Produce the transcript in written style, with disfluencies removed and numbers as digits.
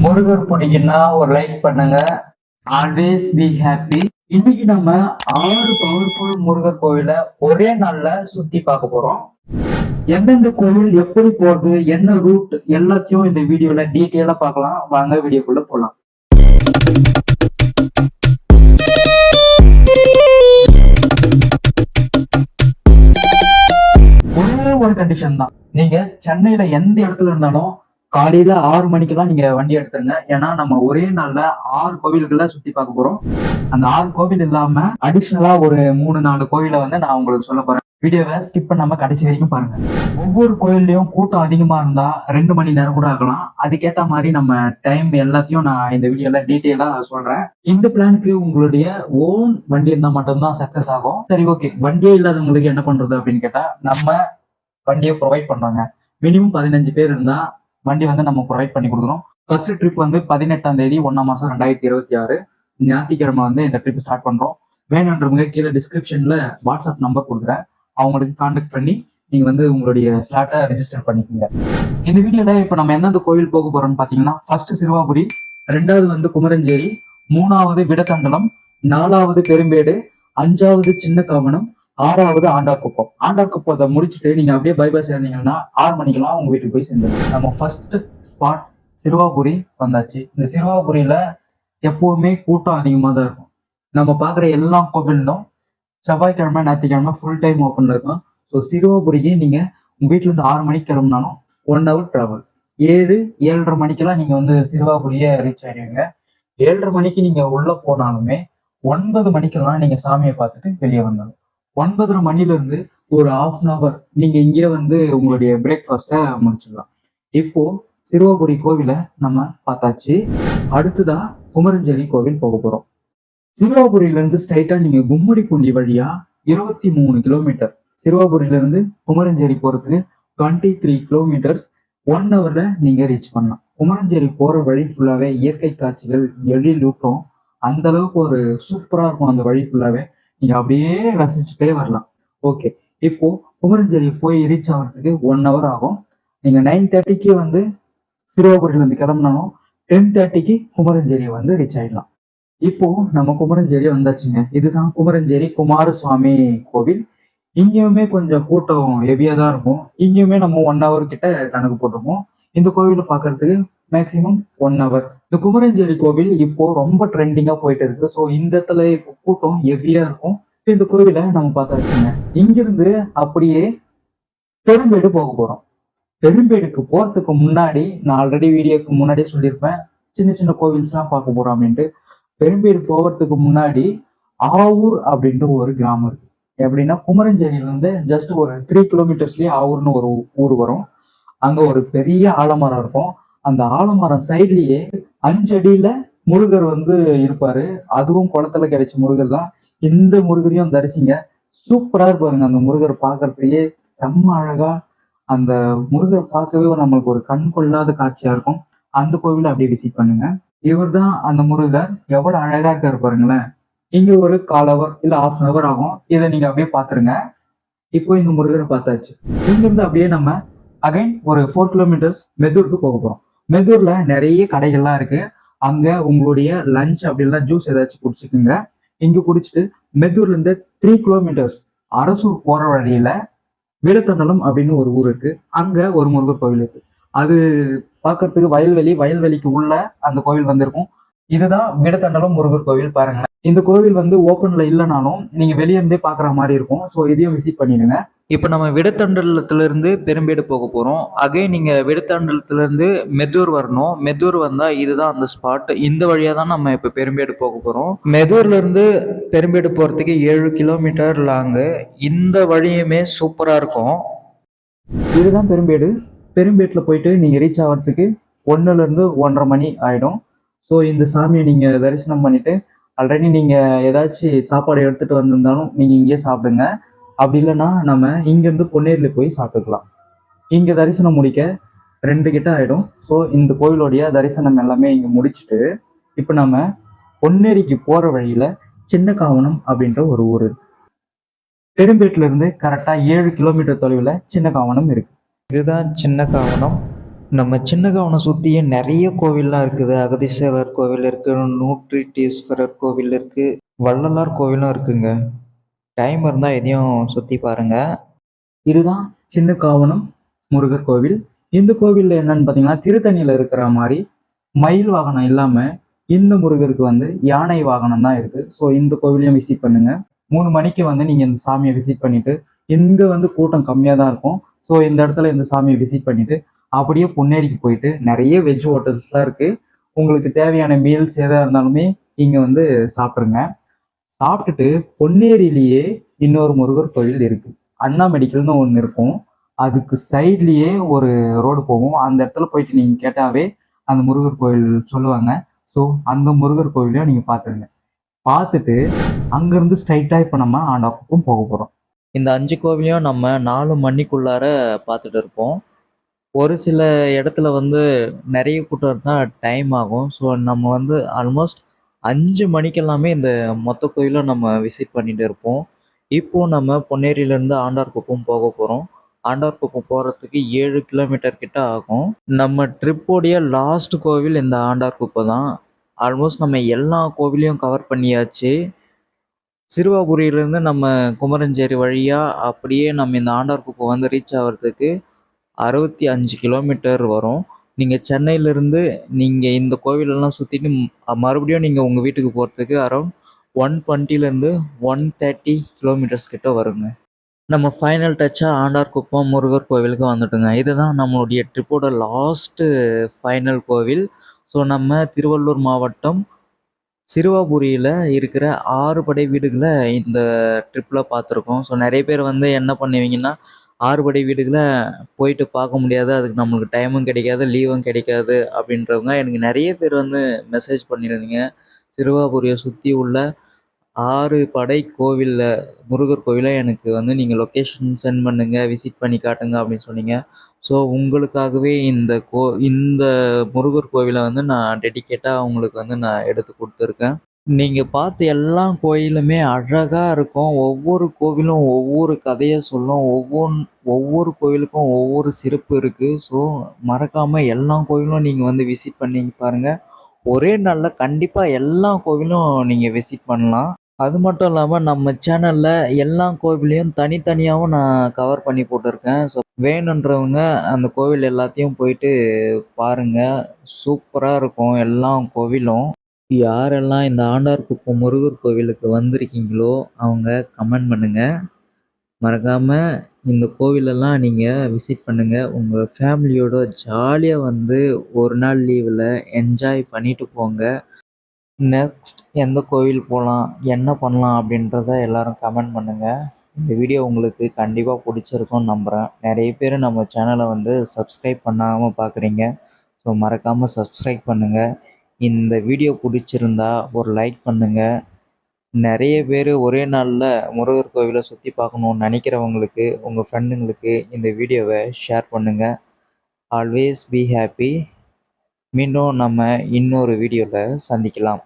முருகர் பிடிக்குன்னா ஒரு லைக் பண்ணுங்க. Always be happy. இன்னைக்கு நம்ம 6 பவர்ஃபுல் முருகர் கோவில ஒரே நாள்ல சுத்தி பார்க்க போறோம். எந்தெந்த கோவில் எப்படி போறது, என்ன ரூட் எல்லாத்தையும் இந்த வீடியோல டீட்டெயிலா பார்க்கலாம். வாங்க வீடியோக்குள்ள போலாம். ஒரே ஒரு கண்டிஷன் தான். நீங்க சென்னையில எந்த இடத்துல இருந்தாலும் காலையில 6 மணிக்கெல்லாம் நீங்க வண்டி எடுத்துருங்க. ஏன்னா நம்ம ஒரே நாள்ல 6 கோவில்களை சுத்தி பார்க்க போறோம். அந்த 6 கோவில் இல்லாம அடிஷனலா ஒரு 3-4 கோவிலை வந்து நான் உங்களுக்கு சொல்ல போறேன். வீடியோவை ஸ்கிப் பண்ணாம கடைசி வரைக்கும் பாருங்க. ஒவ்வொரு கோயில்லையும் கூட்டம் அதிகமா இருந்தா 2 மணி நேரம் கூட ஆகலாம். அதுக்கேத்த மாதிரி நம்ம டைம் எல்லாத்தையும் நான் இந்த வீடியோல டீட்டெயிலா சொல்றேன். இந்த பிளானுக்கு உங்களுடைய ஓன் வண்டி இருந்தா மட்டும்தான் சக்சஸ் ஆகும். சரி, ஓகே, வண்டியே இல்லாதவங்களுக்கு என்ன பண்றது அப்படின்னு கேட்டா, நம்ம வண்டியை ப்ரொவைட் பண்றாங்க. மினிமம் 15 பேர் இருந்தா வண்டி வந்து நம்ம ப்ரொவைட் பண்ணி கொடுக்குறோம். ஃபர்ஸ்ட் ட்ரிப் வந்து 18ஆம் தேதி 1ஆம் மாசம் 2026 ஞாயிற்றுக்கிழமை வந்து இந்த ட்ரிப் ஸ்டார்ட் பண்றோம். வேணுன்றவங்க கீழே டிஸ்கிரிப்ஷன்ல வாட்ஸ்அப் நம்பர் கொடுக்குறேன். அவங்களுக்கு கான்டாக்ட் பண்ணி நீங்க வந்து உங்களுடைய ஸ்லாட்டை ரெஜிஸ்டர் பண்ணிக்கோங்க. இந்த வீடியோல இப்ப நம்ம எந்தெந்த கோவில் போக போறோம்னு பாத்தீங்கன்னா, ஃபர்ஸ்ட் சிறுவாபுரி, 2வது வந்து குமரஞ்சேரி, 3வது விடத்தண்டலம், 4வது பெரும்பேடு, 5வது சின்ன காவனம், 6வது ஆண்டார்குப்பம். ஆண்டார்குப்பத்தை முடிச்சுட்டு நீங்க அப்படியே பைபாஸ் சேர்ந்தீங்கன்னா 6 மணிக்கெல்லாம் உங்க வீட்டுக்கு போய் சேர்ந்துடும். நம்ம ஃபர்ஸ்ட் ஸ்பாட் சிறுவாபுரி வந்தாச்சு. இந்த சிறுவாபுரியில எப்பவுமே கூட்டம் அதிகமா தான் இருக்கும். நம்ம பாக்குற எல்லா கோவிலும் செவ்வாய்க்கிழமை ஞாயிற்றுக்கிழமை ஃபுல் டைம் ஓப்பன்ல இருக்கும். ஸோ சிறுவாபுரிக்கு நீங்க உங்க வீட்டுல இருந்து 6 மணிக்கு கிளம்புனாலும் 1 hour டிராவல். 7-7:30 மணிக்கெல்லாம் நீங்க வந்து சிறுவாபுரியை ரீச் ஆயிடுவீங்க. 7:30 மணிக்கு நீங்க உள்ள போனாலுமே 9 மணிக்கெல்லாம் நீங்க சாமியை பார்த்துட்டு வெளியே வந்தாலும் 9:30 மணில இருந்து ஒரு 1/2 hour நீங்க இங்கே வந்து உங்களுடைய பிரேக்ஃபாஸ்ட்டை முடிச்சிடலாம். இப்போ சிறுவாபுரி கோவிலை நம்ம பார்த்தாச்சு. அடுத்ததா குமரஞ்சேரி கோவில் போக போறோம். சிறுவாபுரியில இருந்து ஸ்ட்ரைட்டா நீங்க கும்மிடிப்பூண்டி வழியா 23 கிலோமீட்டர், சிறுவாபுரியில இருந்து குமரஞ்சேரி போறதுக்கு 23 கிலோமீட்டர்ஸ் 1 hourல நீங்க ரீச் பண்ணலாம். குமரஞ்சேரி போற வழி ஃபுல்லாவே இயற்கை காட்சிகள், எழிலூட்டம், அந்த அளவுக்கு ஒரு சூப்பரா இருக்கும். அந்த வழி ஃபுல்லாவே நீங்க அப்படியே ரசிச்சுட்டே வரலாம். ஓகே, இப்போ குமரஞ்சேரி போய் ரீச் ஆகிறதுக்கு 1 hour ஆகும். நீங்க 9:30க்கு வந்து சிறுவாபுரியில இருந்து கிளம்பினாலும் 10:30க்கு குமரஞ்சேரி வந்து ரீச் ஆயிடலாம். இப்போ நம்ம குமரஞ்சேரி வந்தாச்சுங்க. இதுதான் குமரஞ்சேரி குமாரசுவாமி கோவில். இங்கேயுமே கொஞ்சம் கூட்டம் ஹெவியா தான் இருக்கும். இங்கேயுமே நம்ம 1 hour கிட்ட கணக்கு போட்டிருக்கோம். இந்த கோவிலை பார்க்கறதுக்கு மேக்சிமம் 1 hour. இந்த குமரஞ்சேரி கோவில் இப்போ ரொம்ப ட்ரெண்டிங்கா போயிட்டு இருக்கு. ஸோ இந்த இடத்துல இப்போ கூட்டம் ஹெவியா இருக்கும். இந்த கோவிலை நம்ம பார்த்தாச்சுங்க. இங்கிருந்து அப்படியே பெரும்பேடு போக போறோம். பெரும்பேடுக்கு போறதுக்கு முன்னாடி நான் ஆல்ரெடி வீடியோக்கு முன்னாடியே சொல்லியிருப்பேன், சின்ன சின்ன கோவில்ஸ் எல்லாம் பார்க்க போறோம் அப்படின்ட்டு. பெரும்பேடு போகிறதுக்கு முன்னாடி ஆவூர் அப்படின்ட்டு ஒரு கிராமம் இருக்கு. எப்படின்னா குமரஞ்சேரியில இருந்து ஜஸ்ட் ஒரு 3 கிலோமீட்டர்ஸ்லயே ஆவூர்னு ஒரு ஊர் வரும். அங்க ஒரு பெரிய ஆலமரம் இருக்கும். அந்த ஆலமரம் சைட்லயே 5 அடியில முருகர் வந்து இருப்பாரு. அதுவும் குளத்துல கிடைச்ச முருகர் தான். இந்த முருகரையும் தரிசிங்க. சூப்பரா இருப்பாருங்க. அந்த முருகர் பார்க்கறதுலயே செம்ம அழகா, அந்த முருகர் பார்க்கவே நம்மளுக்கு ஒரு கண் கொள்ளாத காட்சியா இருக்கும். அந்த கோவிலை அப்படியே விசிட் பண்ணுங்க. இவர் தான் அந்த முருகர். எவ்வளவு அழகா இருக்காரு பாருங்களேன். இங்க ஒரு 1/4 hour இல்ல 1/2 hour ஆகும். இதை நீங்க அப்படியே பாத்துருங்க. இப்போ இந்த முருகரை பார்த்தாச்சு. இங்க இருந்து அப்படியே நம்ம அகைன் ஒரு 4 கிலோமீட்டர்ஸ் மெதூருக்கு போக போறோம். மெதூர்ல நிறைய கடைகள்லாம் இருக்கு. அங்க உங்களுடைய லஞ்ச் அப்படிலாம் ஜூஸ் ஏதாச்சும் குடிச்சுக்குங்க. இங்க குடிச்சிட்டு மெதூர்ல இருந்து 3 கிலோமீட்டர்ஸ் அரசூர் போற வழியில விடத்தண்டலம் அப்படின்னு ஒரு ஊர் இருக்கு. அங்க ஒரு முருகர் கோவில் இருக்கு. அது பார்க்கறதுக்கு வயல்வெளிக்கு உள்ள அந்த கோவில் வந்திருக்கும். இதுதான் விடத்தண்டலம் முருகர் கோவில். பாருங்க, இந்த கோவில் வந்து ஓப்பன்ல இல்லைனாலும் நீங்க வெளியே இருந்தே பாக்குற மாதிரி இருக்கும். ஸோ இதையும் விசிட் பண்ணிடுங்க. இப்போ நம்ம விடத்தண்டலத்துல இருந்து பெரும்பேடு போக போறோம். நீங்க விடத்தண்டலத்துல இருந்து மெதூர் வரணும். மெதூர் வந்தா இதுதான் அந்த ஸ்பாட். இந்த வழியா தான் நம்ம இப்ப பெரும்பேடு போக போறோம். மெதூர்ல இருந்து பெரும்பேடு போறதுக்கு 7 கிலோமீட்டர் லாங்கு. இந்த வழியுமே சூப்பரா இருக்கும். இதுதான் பெரும்பேடு. பெரும்பேட்டுல போயிட்டு நீங்க ரீச் ஆகிறதுக்கு 1ல இருந்து 1:30 மணி ஆயிடும். ஸோ இந்த சாமியை நீங்க தரிசனம் பண்ணிட்டு ஆல்ரெடி நீங்க ஏதாச்சும் சாப்பாடு எடுத்துட்டு வந்திருந்தாலும் நீங்க இங்கேயே சாப்பிடுங்க. அப்படி இல்லைன்னா நம்ம இங்கிருந்து பொன்னேரியில போய் சாப்பிட்டுக்கலாம். இங்க தரிசனம் முடிக்க 2 கிட்ட ஆயிடும். ஸோ இந்த கோயிலுடைய தரிசனம் எல்லாமே இங்க முடிச்சுட்டு இப்ப நம்ம பொன்னேரிக்கு போற வழியில சின்ன காவனம் அப்படின்ற ஒரு ஊர். பெரும்பேட்டுல இருந்து கரெக்டா 7 கிலோமீட்டர் தொலைவில் சின்ன காவனம் இருக்கு. இதுதான் சின்ன காவனம். நம்ம சின்னகவனை சுற்றியே நிறைய கோவில்லாம் இருக்குது. அகதீஸ்வரர் கோவில் இருக்குது, நூற்றிட்டீஸ்வரர் கோவில் இருக்குது, வள்ளலார் கோவிலும் இருக்குங்க. டைம் இருந்தால் எதையும் சுற்றி பாருங்க. இதுதான் சின்ன காவனம் முருகர் கோவில். இந்த கோவில்ல என்னன்னு பாத்தீங்கன்னா, திருத்தணியில இருக்கிற மாதிரி மயில் வாகனம் இல்லாம இந்த முருகருக்கு வந்து யானை வாகனம் தான் இருக்கு. ஸோ இந்த கோவிலையும் விசிட் பண்ணுங்க. 3 மணிக்கு வந்து நீங்க இந்த சாமியை விசிட் பண்ணிட்டு, இங்க வந்து கூட்டம் கம்மியா தான் இருக்கும். ஸோ இந்த இடத்துல இந்த சாமியை விசிட் பண்ணிட்டு அப்படியே பொன்னேரிக்கு போயிட்டு நிறைய வெஜ் ஹோட்டல்ஸ் தான் இருக்கு. உங்களுக்கு தேவையான மீல்ஸ் எதா இருந்தாலுமே இங்க வந்து சாப்பிடுங்க. சாப்பிட்டுட்டு பொன்னேரியிலேயே இன்னொரு முருகர் கோயில் இருக்கு. அண்ணா மெடிக்கல்னு ஒன்று இருக்கும். அதுக்கு சைட்லயே ஒரு ரோடு போகும். அந்த இடத்துல போயிட்டு நீங்க கேட்டாவே அந்த முருகர் கோயில் சொல்லுவாங்க. ஸோ அந்த முருகர் கோயிலையும் நீங்க பார்த்துருங்க. பார்த்துட்டு அங்கிருந்து ஸ்ட்ரைட்டா இப்போ நம்ம ஆண்டாக்குப்பம் போக போறோம். இந்த 5 கோவிலையும் நம்ம 4 மணிக்குள்ளார பார்த்துட்டு இருப்போம். ஒரு சில இடத்துல வந்து நிறைய கூட்டம் இருந்தால் டைம் ஆகும். ஸோ நம்ம வந்து ஆல்மோஸ்ட் 5 மணிக்கெல்லாமே இந்த மொத்த கோயிலும் நம்ம விசிட் பண்ணிட்டு இருப்போம். இப்போ நம்ம பொன்னேரியிலேருந்து ஆண்டார்குப்பம் போக போகிறோம். ஆண்டார்குப்பம் போகிறதுக்கு 7 கிலோமீட்டர் கிட்ட ஆகும். நம்ம ட்ரிப்போடைய லாஸ்ட் கோவில் இந்த ஆண்டார்குப்பம் தான். ஆல்மோஸ்ட் நம்ம எல்லா கோவிலையும் கவர் பண்ணியாச்சு. சிறுவாபுரியிலேருந்து நம்ம குமரஞ்சேரி வழியாக அப்படியே நம்ம இந்த ஆண்டார்குப்பம் வந்து ரீச் ஆகிறதுக்கு 65 கிலோமீட்டர் வரும். நீங்க சென்னையிலிருந்து நீங்க இந்த கோவிலெல்லாம் சுத்திட்டு மறுபடியும் நீங்க உங்க வீட்டுக்கு போறதுக்கு அரௌண்ட் 120லேருந்து 130 கிலோமீட்டர்ஸ் கிட்ட வருங்க. நம்ம ஃபைனல் டச்சா ஆண்டார்குப்பம் முருகர் கோவிலுக்கு வந்துட்டோங்க. இதுதான் நம்மளுடைய ட்ரிப்போட லாஸ்ட்டு ஃபைனல் கோவில். ஸோ நம்ம திருவள்ளூர் மாவட்டம் சிறுவாபுரியில இருக்கிற 6 படை வீடுகள இந்த ட்ரிப்ல பார்த்துருக்கோம். ஸோ நெறைய பேர் வந்து என்ன பண்ணுவீங்கன்னா, 6 படை வீடுகள போயிட்டு பார்க்க முடியாது. அதுக்கு நம்மளுக்கு டைமும் கிடைக்காது, லீவும் கிடைக்காது அப்படின்றவங்க எனக்கு நெறைய பேர் வந்து மெசேஜ் பண்ணியிருந்தீங்க. சிறுவாபுரிய சுத்தி உள்ள 6 படை கோவில்ல முருகர் கோவில எனக்கு வந்து நீங்க லொக்கேஷன் சென்ட் பண்ணுங்க, விசிட் பண்ணி காட்டுங்க அப்படின்னு சொன்னீங்க. ஸோ உங்களுக்காகவே இந்த முருகர் கோவில வந்து நான் டெடிகேட்டா உங்களுக்கு வந்து நான் எடுத்து குடுத்துருக்கேன். நீங்க பார்த்த எல்லா கோயிலுமே அழகா இருக்கும். ஒவ்வொரு கோவிலும் ஒவ்வொரு கதைய சொல்லும். ஒவ்வொரு கோவிலுக்கும் ஒவ்வொரு சிறப்பு இருக்கு. ஸோ மறக்காம எல்லா கோவிலும் நீங்க வந்து விசிட் பண்ணி பாருங்க. ஒரே நாள்ல கண்டிப்பா எல்லா கோவிலும் நீங்க விசிட் பண்ணலாம். அது மட்டும் இல்லாம நம்ம சேனல்ல எல்லா கோவிலையும் தனித்தனியாவும் நான் கவர் பண்ணி போட்டிருக்கேன். ஸோ வேணுன்றவங்க அந்த கோவில் எல்லாத்தையும் போயிட்டு பாருங்க. சூப்பரா இருக்கும் எல்லா கோவிலும். யாரெல்லாம் இந்த ஆண்டார்குப்பம் முருகர் கோவிலுக்கு வந்திருக்கீங்களோ அவங்க கமெண்ட் பண்ணுங்க. மறக்காம இந்த கோவிலெல்லாம் நீங்க விசிட் பண்ணுங்க. உங்க ஃபேமிலியோட ஜாலியா வந்து ஒரு நாள் லீவுல என்ஜாய் பண்ணிட்டு போங்க. நெக்ஸ்ட் எந்த கோவில் போலாம்? என்ன பண்ணலாம்? அப்படின்றத எல்லாரும் கமெண்ட் பண்ணுங்க. இந்த வீடியோ உங்களுக்கு கண்டிப்பா புடிச்சிருக்கும்னு நம்புறேன். நெறைய பேரு நம்ம சேனல வந்து சப்ஸ்கிரைப் பண்ணாம பார்க்குறீங்க. ஸோ மறக்காம சப்ஸ்கிரைப் பண்ணுங்க. இந்த வீடியோ புடிச்சிருந்தா ஒரு லைக் பண்ணுங்க. நெறைய பேரு ஒரே நாள்ல முருகர் கோவில சுத்தி பார்க்கணும்னு நெனைக்கிறவங்களுக்கு, உங்க ஃப்ரெண்டுங்களுக்கு இந்த வீடியோவ ஷேர் பண்ணுங்க. Always be happy. மீண்டும் நம்ம இன்னொரு வீடியோல சந்திக்கலாம்.